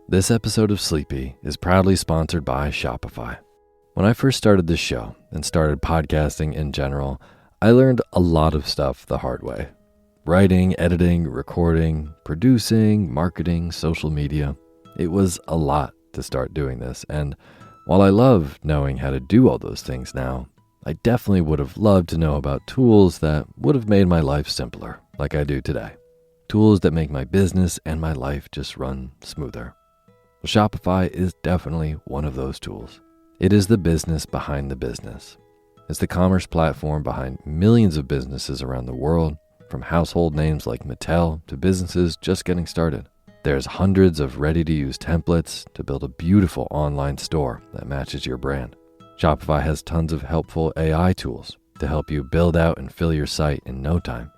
This episode of Sleepy is proudly sponsored by Shopify. When I first started this show and started podcasting in general, I learned a lot of stuff the hard way. Writing, editing, recording, producing, marketing, social media. It was a lot to start doing this, and while I love knowing how to do all those things now, I definitely would have loved to know about tools that would have made my life simpler, like I do today. Tools that make my business and my life just run smoother. Well, Shopify is definitely one of those tools. It is the business behind the business. It's the commerce platform behind millions of businesses around the world, from household names like Mattel to businesses just getting started. There's hundreds of ready-to-use templates to build a beautiful online store that matches your brand. Shopify has tons of helpful AI tools to help you build out and fill your site in no time.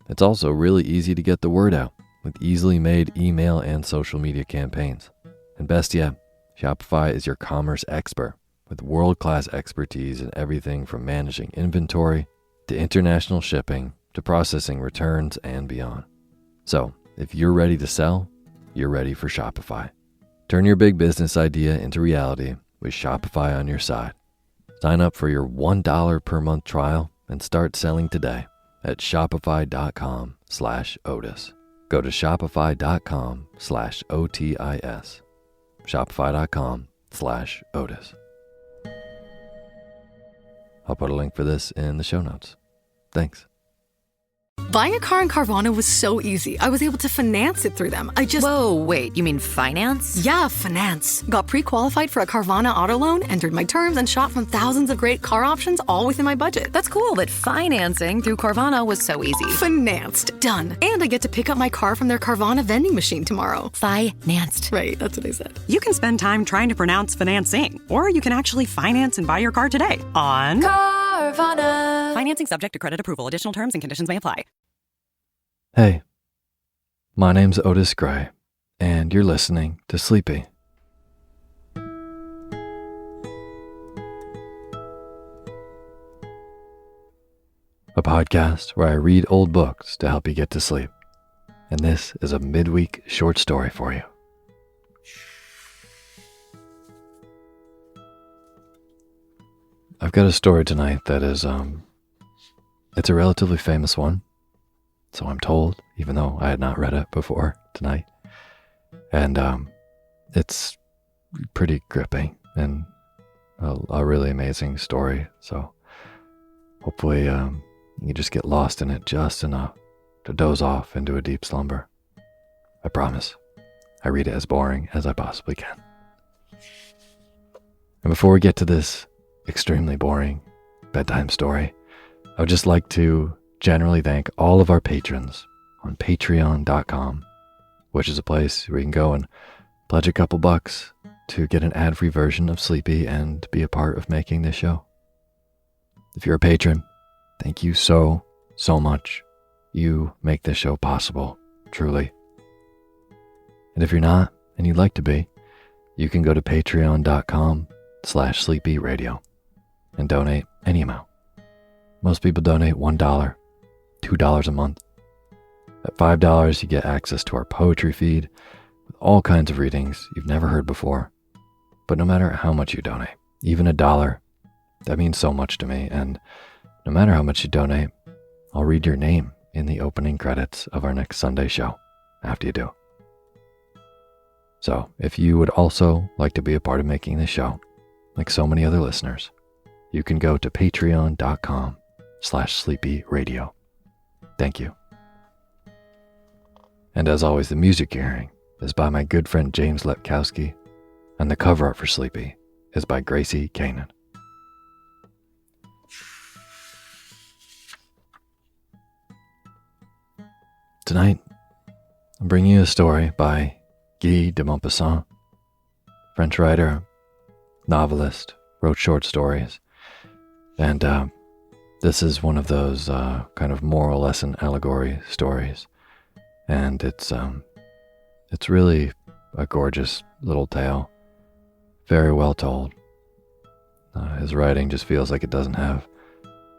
It's also really easy to get the word out with easily made email and social media campaigns. And best yet, Shopify is your commerce expert with world-class expertise in everything from managing inventory to international shipping to processing returns and beyond. So if you're ready to sell, you're ready for Shopify. Turn your big business idea into reality with Shopify on your side. Sign up for your $1 per month trial and start selling today at shopify.com/Otis. Go to shopify.com/OTIS. Shopify.com/Otis. I'll put a link for this in the show notes. Thanks. Buying a car in Carvana was so easy. I was able to finance it through them. Whoa, wait, you mean finance? Yeah, finance. Got pre-qualified for a Carvana auto loan, entered my terms, and shot from thousands of great car options, all within my budget. That's cool, but financing through Carvana was so easy. Financed. Done. And I get to pick up my car from their Carvana vending machine tomorrow. Financed. Right, that's what I said. You can spend time trying to pronounce financing, or you can actually finance and buy your car today on Carvana. Financing subject to credit approval. Additional terms and conditions may apply. Hey, my name's Otis Gray, and you're listening to Sleepy. A podcast where I read old books to help you get to sleep. And this is a midweek short story for you. I've got a story tonight that is, it's a relatively famous one. So I'm told, even though I had not read it before tonight. And it's pretty gripping and a really amazing story. So hopefully you just get lost in it just enough to doze off into a deep slumber. I promise. I read it as boring as I possibly can. And before we get to this extremely boring bedtime story, I would just like to generally thank all of our patrons on patreon.com, which is a place where you can go and pledge a couple bucks to get an ad-free version of Sleepy and be a part of making this show. If you're a patron, thank you so much. You make this show possible, truly. And if you're not, and you'd like to be, you can go to patreon.com/sleepyradio and donate any amount. Most people donate $1, $2 a month. At $5, you get access to our poetry feed with all kinds of readings you've never heard before. But no matter how much you donate, even $1, that means so much to me. And no matter how much you donate, I'll read your name in the opening credits of our next Sunday show after you do. So if you would also like to be a part of making this show, like so many other listeners, you can go to patreon.com/sleepyradio. Thank you. And as always, the music you're hearing is by my good friend James Lepkowski, and the cover art for Sleepy is by Gracie Kanan. Tonight, I'm bringing you a story by Guy de Maupassant, French writer, novelist, wrote short stories, and this is one of those kind of moral lesson allegory stories, and it's really a gorgeous little tale, very well told. His writing just feels like it doesn't have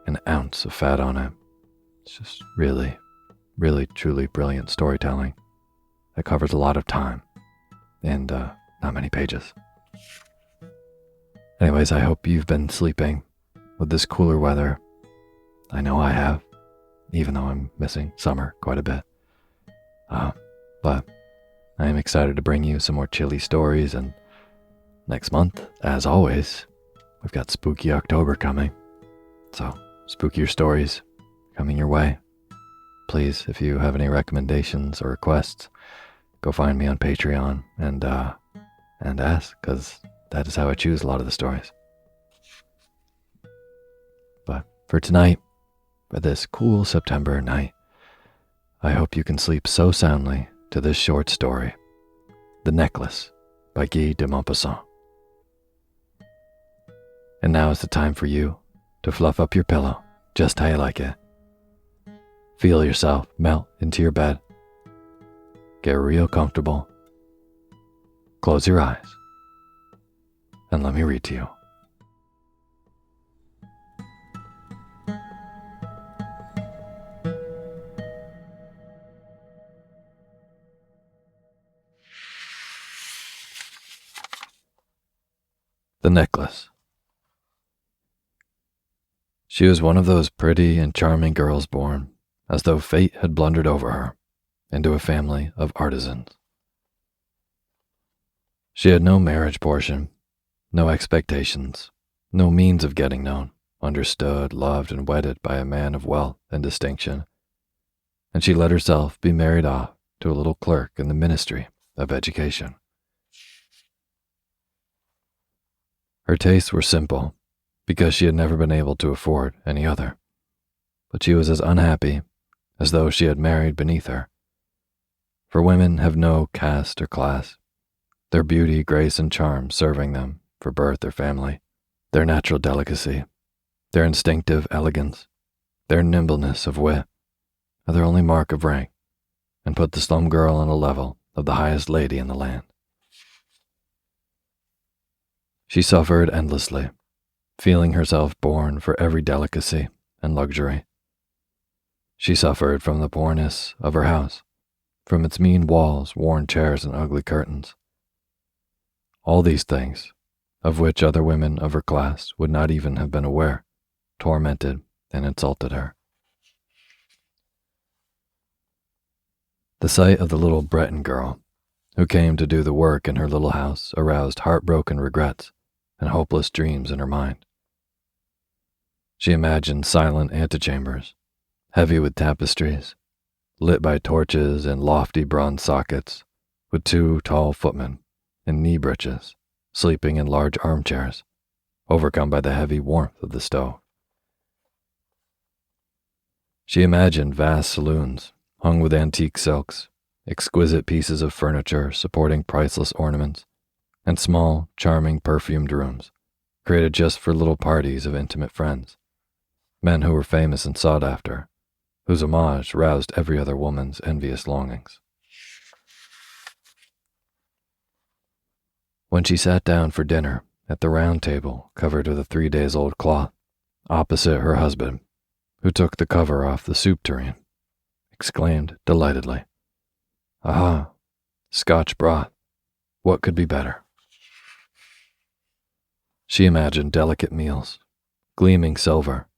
an ounce of fat on it. It's just really, really, truly brilliant storytelling that covers a lot of time and not many pages. Anyways, I hope you've been sleeping with this cooler weather. I know I have, even though I'm missing summer quite a bit. But I am excited to bring you some more chilly stories, and next month, as always, we've got Spooky October coming. So, spookier stories coming your way. Please, if you have any recommendations or requests, go find me on Patreon and ask, because that is how I choose a lot of the stories. But for tonight, for this cool September night, I hope you can sleep so soundly to this short story, The Necklace by Guy de Maupassant. And now is the time for you to fluff up your pillow just how you like it. Feel yourself melt into your bed. Get real comfortable. Close your eyes. And let me read to you. The Necklace. She was one of those pretty and charming girls born, as though fate had blundered over her, into a family of artisans. She had no marriage portion, no expectations, no means of getting known, understood, loved, and wedded by a man of wealth and distinction, and she let herself be married off to a little clerk in the Ministry of Education. Her tastes were simple, because she had never been able to afford any other, but she was as unhappy as though she had married beneath her. For women have no caste or class, their beauty, grace, and charm serving them for birth or family, their natural delicacy, their instinctive elegance, their nimbleness of wit, are their only mark of rank, and put the slum girl on a level of the highest lady in the land. She suffered endlessly, feeling herself born for every delicacy and luxury. She suffered from the poorness of her house, from its mean walls, worn chairs, and ugly curtains. All these things, of which other women of her class would not even have been aware, tormented and insulted her. The sight of the little Breton girl, who came to do the work in her little house, aroused heartbroken regrets and hopeless dreams in her mind. She imagined silent antechambers, heavy with tapestries, lit by torches and lofty bronze sockets, with 2 tall footmen in knee breeches, sleeping in large armchairs, overcome by the heavy warmth of the stove. She imagined vast saloons hung with antique silks, exquisite pieces of furniture supporting priceless ornaments, and small, charming, perfumed rooms, created just for little parties of intimate friends, men who were famous and sought after, whose homage roused every other woman's envious longings. When she sat down for dinner at the round table covered with a 3-days-old cloth, opposite her husband, who took the cover off the soup tureen, exclaimed delightedly, "Aha, Scotch broth, what could be better?" She imagined delicate meals, gleaming silver,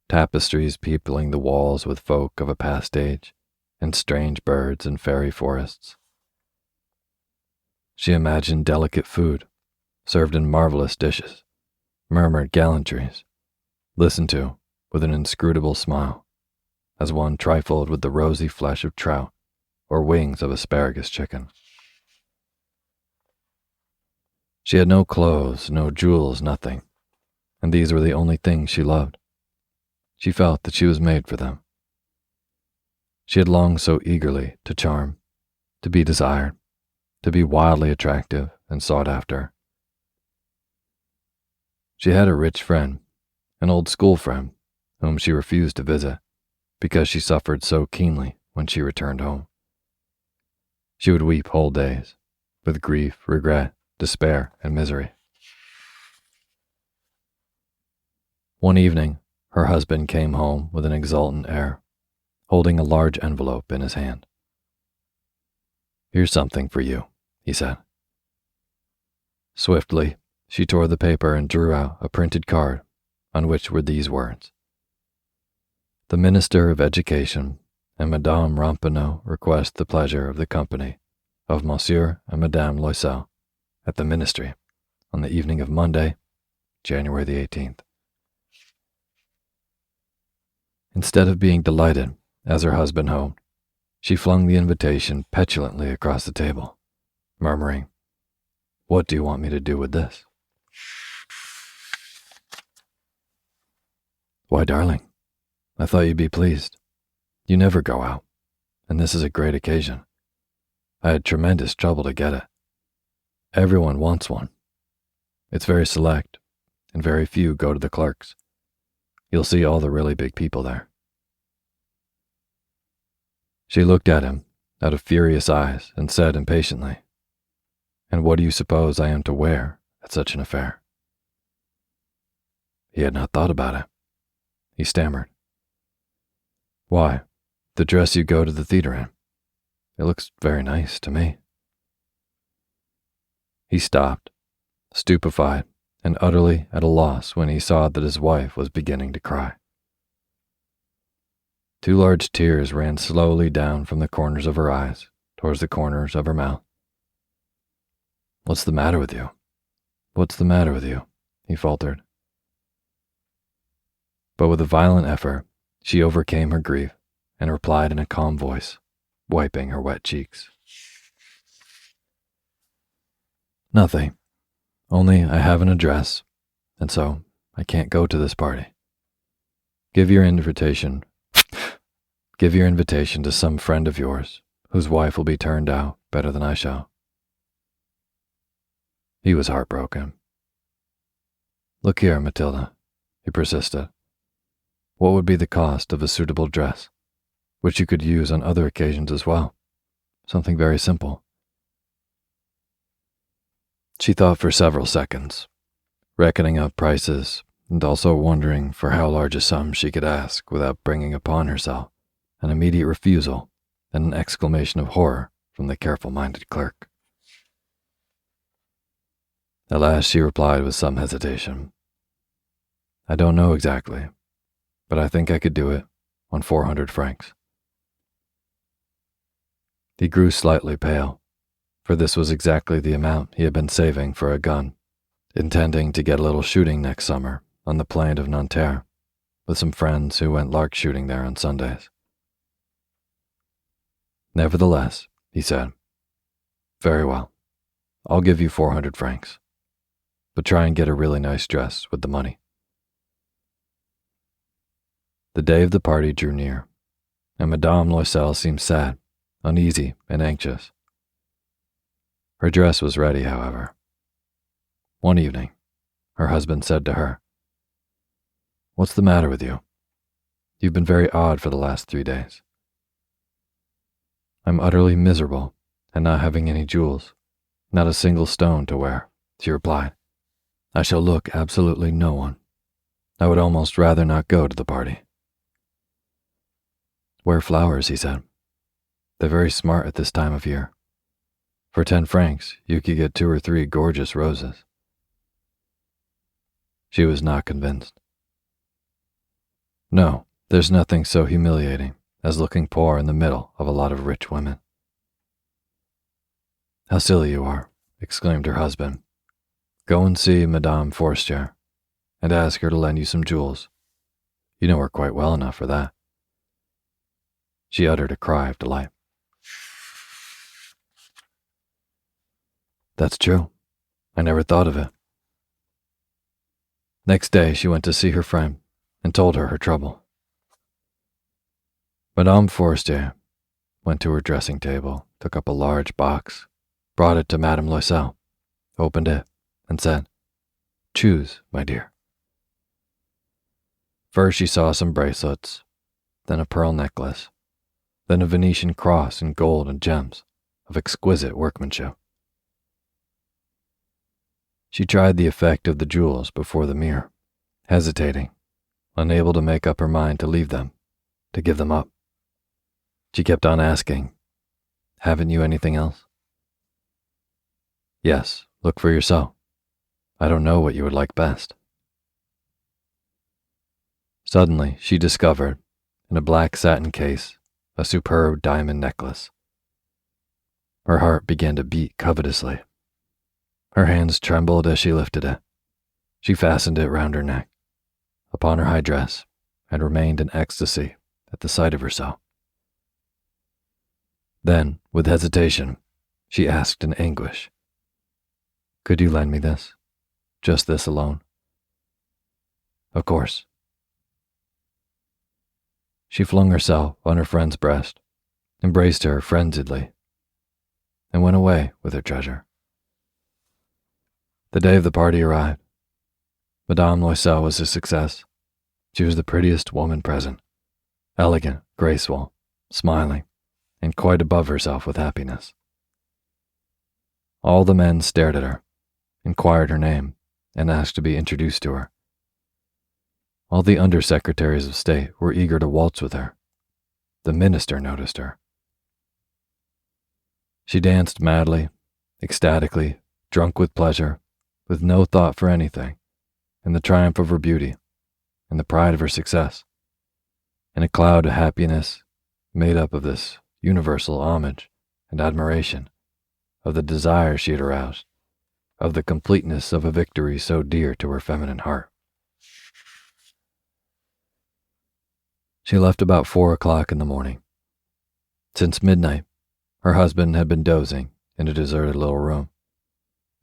tapestries peopling the walls with folk of a past age, and strange birds and fairy forests. She imagined delicate food, served in marvelous dishes, murmured gallantries, listened to with an inscrutable smile, as one trifled with the rosy flesh of trout or wings of asparagus chicken. She had no clothes, no jewels, nothing, and these were the only things she loved. She felt that she was made for them. She had longed so eagerly to charm, to be desired, to be wildly attractive and sought after. She had a rich friend, an old school friend, whom she refused to visit because she suffered so keenly when she returned home. She would weep whole days, with grief, regret, despair, and misery. One evening, her husband came home with an exultant air, holding a large envelope in his hand. "Here's something for you," he said. Swiftly, she tore the paper and drew out a printed card on which were these words: "The Minister of Education and Madame Ramponneau request the pleasure of the company of Monsieur and Madame Loisel at the Ministry on the evening of Monday, January the 18th. Instead of being delighted, as her husband hoped, she flung the invitation petulantly across the table, murmuring, "What do you want me to do with this?" "Why, darling, I thought you'd be pleased. You never go out, and this is a great occasion. I had tremendous trouble to get it. Everyone wants one. It's very select, and very few go to the clerks. You'll see all the really big people there." She looked at him out of furious eyes and said impatiently, "And what do you suppose I am to wear at such an affair?" He had not thought about it. He stammered, "Why, the dress you go to the theater in. It looks very nice to me." He stopped, stupefied and utterly at a loss when he saw that his wife was beginning to cry. 2 large tears ran slowly down from the corners of her eyes towards the corners of her mouth. "What's the matter with you? What's the matter with you?" he faltered. But with a violent effort, she overcame her grief and replied in a calm voice, wiping her wet cheeks. "Nothing. Only I have an address, and so I can't go to this party. Give your invitation to some friend of yours whose wife will be turned out better than I shall." He was heartbroken. "Look here, Matilda," he persisted. "What would be the cost of a suitable dress, which you could use on other occasions as well? Something very simple." She thought for several seconds, reckoning up prices and also wondering for how large a sum she could ask without bringing upon herself an immediate refusal and an exclamation of horror from the careful-minded clerk. At last she replied with some hesitation, "I don't know exactly, but I think I could do it on 400 francs. He grew slightly pale, for this was exactly the amount he had been saving for a gun, intending to get a little shooting next summer on the plain of Nanterre with some friends who went lark shooting there on Sundays. "Nevertheless," he said, "very well, I'll give you 400 francs, but try and get a really nice dress with the money." The day of the party drew near, and Madame Loisel seemed sad, uneasy, and anxious. Her dress was ready, however. One evening, her husband said to her, "What's the matter with you? You've been very odd for the last 3 days." "I'm utterly miserable and not having any jewels, not a single stone to wear," she replied. "I shall look absolutely no one. I would almost rather not go to the party." "Wear flowers," he said. "They're very smart at this time of year. For 10 francs, you could get 2 or 3 gorgeous roses." She was not convinced. "No, there's nothing so humiliating as looking poor in the middle of a lot of rich women." "How silly you are," exclaimed her husband. "Go and see Madame Forestier and ask her to lend you some jewels. You know her quite well enough for that." She uttered a cry of delight. "That's true. I never thought of it." Next day she went to see her friend and told her trouble. Madame Forestier went to her dressing table, took up a large box, brought it to Madame Loisel, opened it, and said, "Choose, my dear." First she saw some bracelets, then a pearl necklace, then a Venetian cross in gold and gems of exquisite workmanship. She tried the effect of the jewels before the mirror, hesitating, unable to make up her mind to leave them, to give them up. She kept on asking, "Haven't you anything else?" "Yes, look for yourself," I don't know what you would like best." Suddenly, she discovered, in a black satin case, a superb diamond necklace. Her heart began to beat covetously. Her hands trembled as she lifted it. She fastened it round her neck, upon her high dress, and remained in ecstasy at the sight of herself. Then, with hesitation, she asked in anguish, "Could you lend me this? Just this alone?" "Of course." She flung herself on her friend's breast, embraced her frenziedly, and went away with her treasure. The day of the party arrived. Madame Loisel was a success. She was the prettiest woman present, elegant, graceful, smiling, and quite above herself with happiness. All the men stared at her, inquired her name, and asked to be introduced to her. All the undersecretaries of state were eager to waltz with her. The minister noticed her. She danced madly, ecstatically, drunk with pleasure, with no thought for anything, in the triumph of her beauty, in the pride of her success, in a cloud of happiness made up of this universal homage and admiration, of the desire she had aroused, of the completeness of a victory so dear to her feminine heart. She left about 4 o'clock in the morning. Since midnight, her husband had been dozing in a deserted little room,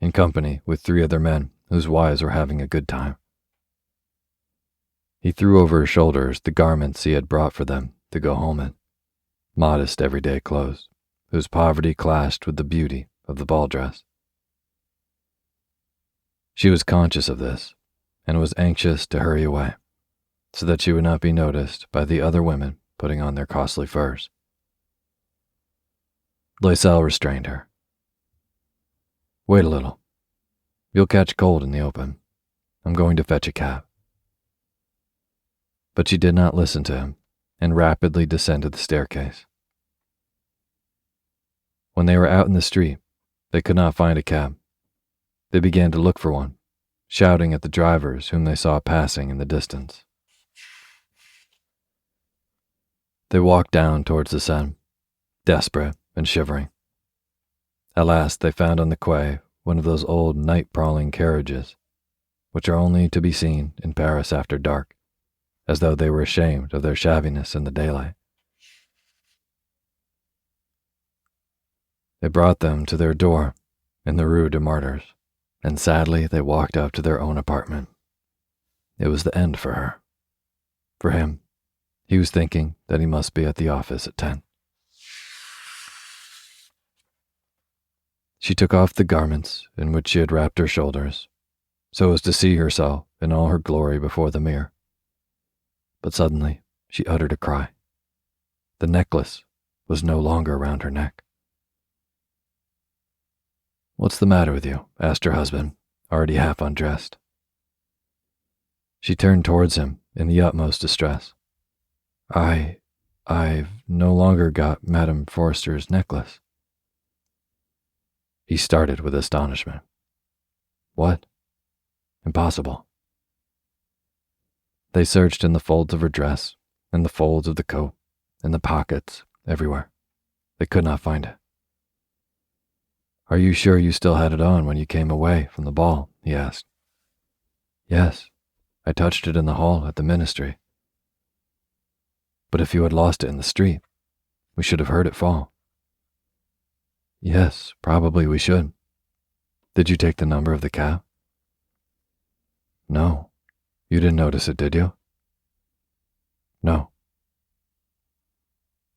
in company with 3 other men whose wives were having a good time. He threw over his shoulders the garments he had brought for them to go home in, modest everyday clothes, whose poverty clashed with the beauty of the ball dress. She was conscious of this, and was anxious to hurry away, so that she would not be noticed by the other women putting on their costly furs. Loisel restrained her. "Wait a little. You'll catch cold in the open. I'm going to fetch a cab." But she did not listen to him, and rapidly descended the staircase. When they were out in the street, they could not find a cab. They began to look for one, shouting at the drivers whom they saw passing in the distance. They walked down towards the Seine, desperate and shivering. At last they found on the quay one of those old night-prowling carriages, which are only to be seen in Paris after dark, as though they were ashamed of their shabbiness in the daylight. They brought them to their door in the Rue des Martyrs, and sadly they walked up to their own apartment. It was the end for her. For him, he was thinking that he must be at the office at 10. She took off the garments in which she had wrapped her shoulders, so as to see herself in all her glory before the mirror. But suddenly she uttered a cry. The necklace was no longer around her neck. "What's the matter with you?" asked her husband, already half undressed. She turned towards him in the utmost distress. I've no longer got Madame Forrester's necklace." He started with astonishment. "What? Impossible." They searched in the folds of her dress, in the folds of the coat, in the pockets, everywhere. They could not find it. "Are you sure you still had it on when you came away from the ball?" he asked. "Yes, I touched it in the hall at the ministry." "But if you had lost it in the street, we should have heard it fall." "Yes, probably we should. Did you take the number of the cab?" "No. You didn't notice it, did you?" "No."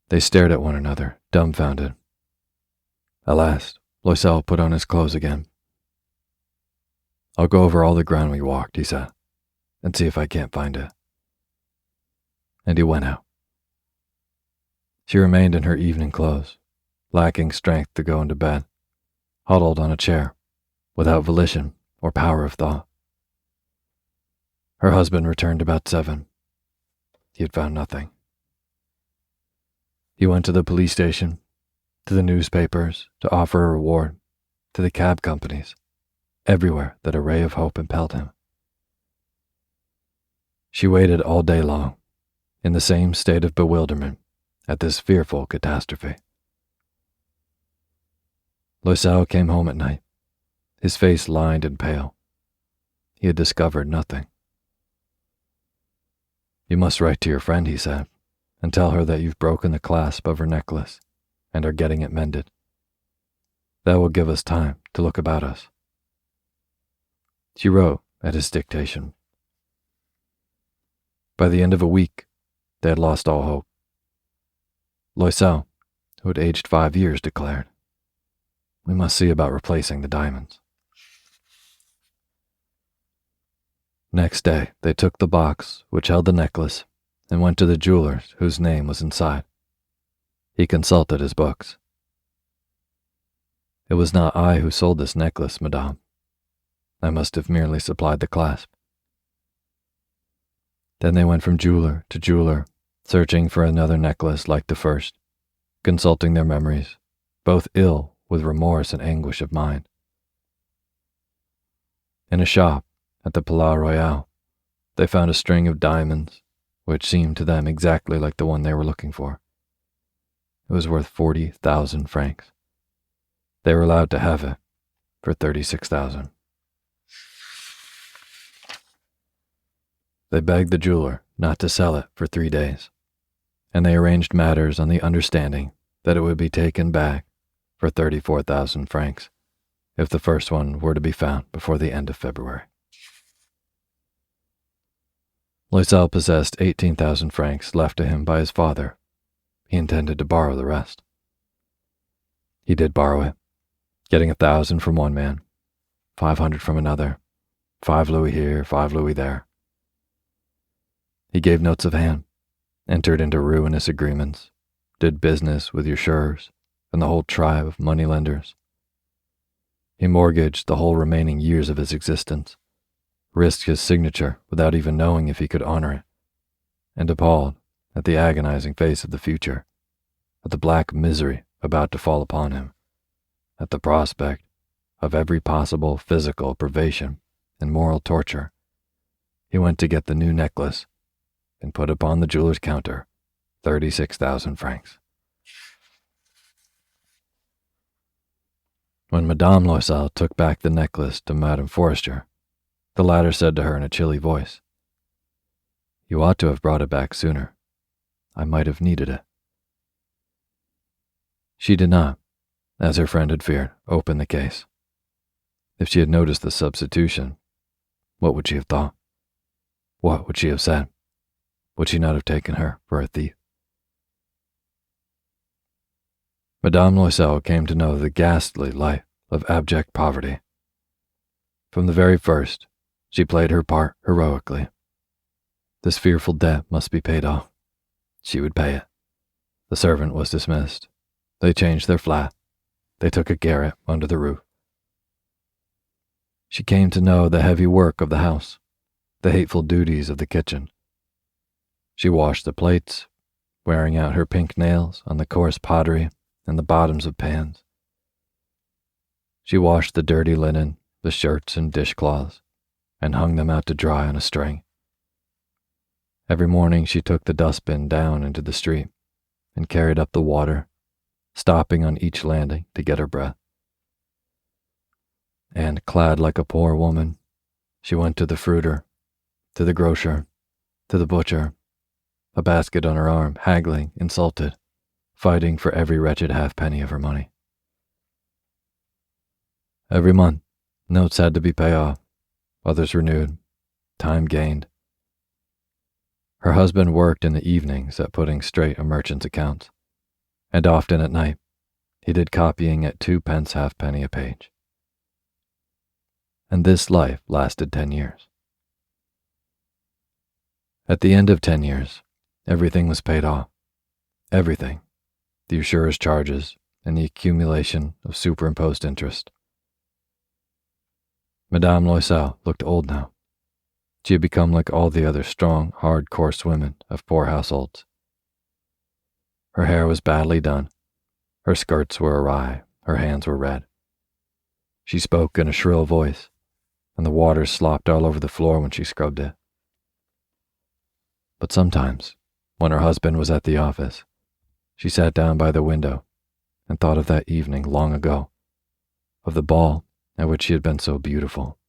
They stared at one another, dumbfounded. At last, Loisel put on his clothes again. "I'll go over all the ground we walked," he said, "and see if I can't find it." And he went out. She remained in her evening clothes, lacking strength to go into bed, huddled on a chair, without volition or power of thought. Her husband returned about 7. He had found nothing. He went to the police station, to the newspapers, to offer a reward, to the cab companies. everywhere that a ray of hope impelled him. She waited all day long, in the same state of bewilderment at this fearful catastrophe. Loisel came home at night, his face lined and pale. He had discovered nothing. "You must write to your friend," he said, "and tell her that you've broken the clasp of her necklace and are getting it mended. That will give us time to look about us." She wrote at his dictation. By the end of a week, they had lost all hope. Loisel, who had aged 5 years, declared, "We must see about replacing the diamonds." Next day, they took the box which held the necklace and went to the jeweler's whose name was inside. He consulted his books. "It was not I who sold this necklace, madame. I must have merely supplied the clasp." Then they went from jeweler to jeweler, searching for another necklace like the first, consulting their memories, both ill with remorse and anguish of mind. In a shop at the Palais Royal, they found a string of diamonds, which seemed to them exactly like the one they were looking for. It was worth 40,000 francs. They were allowed to have it for 36,000. They begged the jeweler not to sell it for 3 days, and they arranged matters on the understanding that it would be taken back for 34,000 francs if the first one were to be found before the end of February. Loisel possessed 18,000 francs left to him by his father. He intended to borrow the rest. He did borrow it, getting 1,000 from one man, 500 from another, 5 louis here, 5 louis there. He gave notes of hand, entered into ruinous agreements, did business with usurers and the whole tribe of moneylenders. He mortgaged the whole remaining years of his existence, risked his signature without even knowing if he could honor it, and appalled at the agonizing face of the future, at the black misery about to fall upon him, at the prospect of every possible physical privation and moral torture, he went to get the new necklace and put upon the jeweler's counter 36,000 francs. When Madame Loisel took back the necklace to Madame Forestier, the latter said to her in a chilly voice, "You ought to have brought it back sooner. I might have needed it." She did not, as her friend had feared, open the case. If she had noticed the substitution, what would she have thought? What would she have said? Would she not have taken her for a thief? Madame Loisel came to know the ghastly life of abject poverty. From the very first, she played her part heroically. This fearful debt must be paid off. She would pay it. The servant was dismissed. They changed their flat. They took a garret under the roof. She came to know the heavy work of the house, the hateful duties of the kitchen. She washed the plates, wearing out her pink nails on the coarse pottery and the bottoms of pans. She washed the dirty linen, the shirts and dishcloths, and hung them out to dry on a string. Every morning she took the dustbin down into the street and carried up the water, stopping on each landing to get her breath. And, clad like a poor woman, she went to the fruiter, to the grocer, to the butcher, a basket on her arm, haggling, insulted, fighting for every wretched halfpenny of her money. Every month, notes had to be paid off, others renewed, time gained. Her husband worked in the evenings at putting straight a merchant's accounts, and often at night he did copying at 2 pence halfpenny a page. And this life lasted 10 years. At the end of 10 years, everything was paid off. Everything, the usurer's charges and the accumulation of superimposed interest. Madame Loisel looked old now. She had become like all the other strong, hard, coarse women of poor households. Her hair was badly done. Her skirts were awry. Her hands were red. She spoke in a shrill voice, and the water slopped all over the floor when she scrubbed it. But sometimes, when her husband was at the office, she sat down by the window and thought of that evening long ago, of the ball at which she had been so beautiful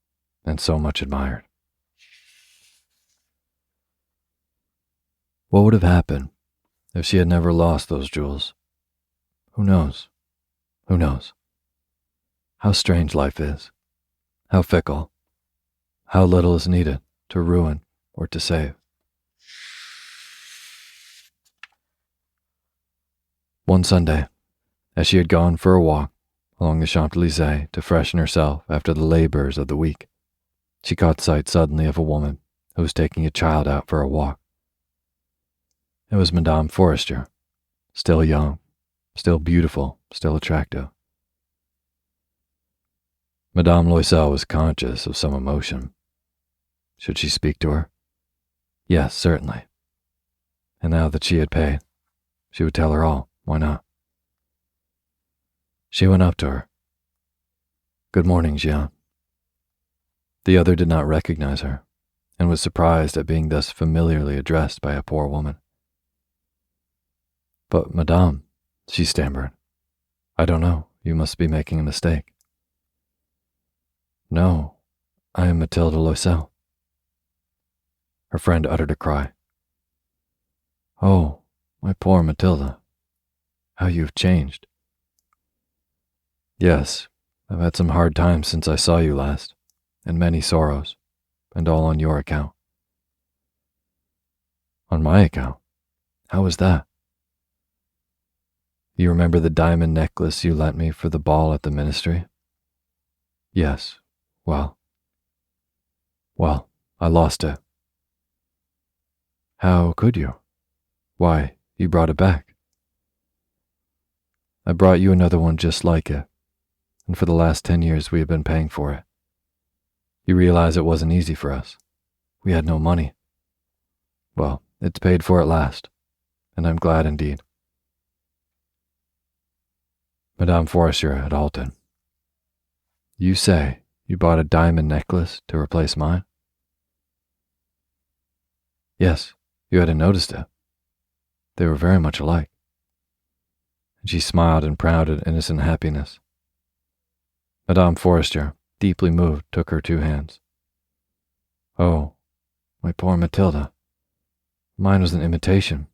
and so much admired. What would have happened if she had never lost those jewels? Who knows? Who knows? How strange life is, how fickle, how little is needed to ruin or to save. One Sunday, as she had gone for a walk along the Champs-Élysées to freshen herself after the labors of the week, she caught sight suddenly of a woman who was taking a child out for a walk. It was Madame Forrester, still young, still beautiful, still attractive. Madame Loisel was conscious of some emotion. Should she speak to her? Yes, certainly. And now that she had paid, she would tell her all. Why not? She went up to her. Good morning, Jeanne. The other did not recognize her, and was surprised at being thus familiarly addressed by a poor woman. But, Madame, she stammered, I don't know, you must be making a mistake. No, I am Mathilde Loisel. Her friend uttered a cry. Oh, my poor Mathilde, how you've changed. Yes, I've had some hard times since I saw you last, and many sorrows, and all on your account. On my account? How was that? You remember the diamond necklace you lent me for the ball at the ministry? Yes, well, I lost it. How could you? Why, you brought it back. I brought you another one just like it, and for the last 10 years we have been paying for it. You realize it wasn't easy for us. We had no money. Well, it's paid for at last, and I'm glad indeed. Madame Forrester had halted. You say you bought a diamond necklace to replace mine? Yes, you hadn't noticed it. They were very much alike. And she smiled in proud and innocent happiness. Madame Forrester, deeply moved, took her two hands. Oh, my poor Mathilde. Mine was an imitation.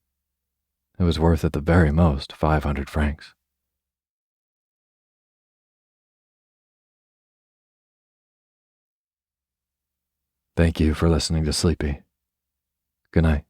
It was worth at the very most 500 francs. Thank you for listening to Sleepy. Good night.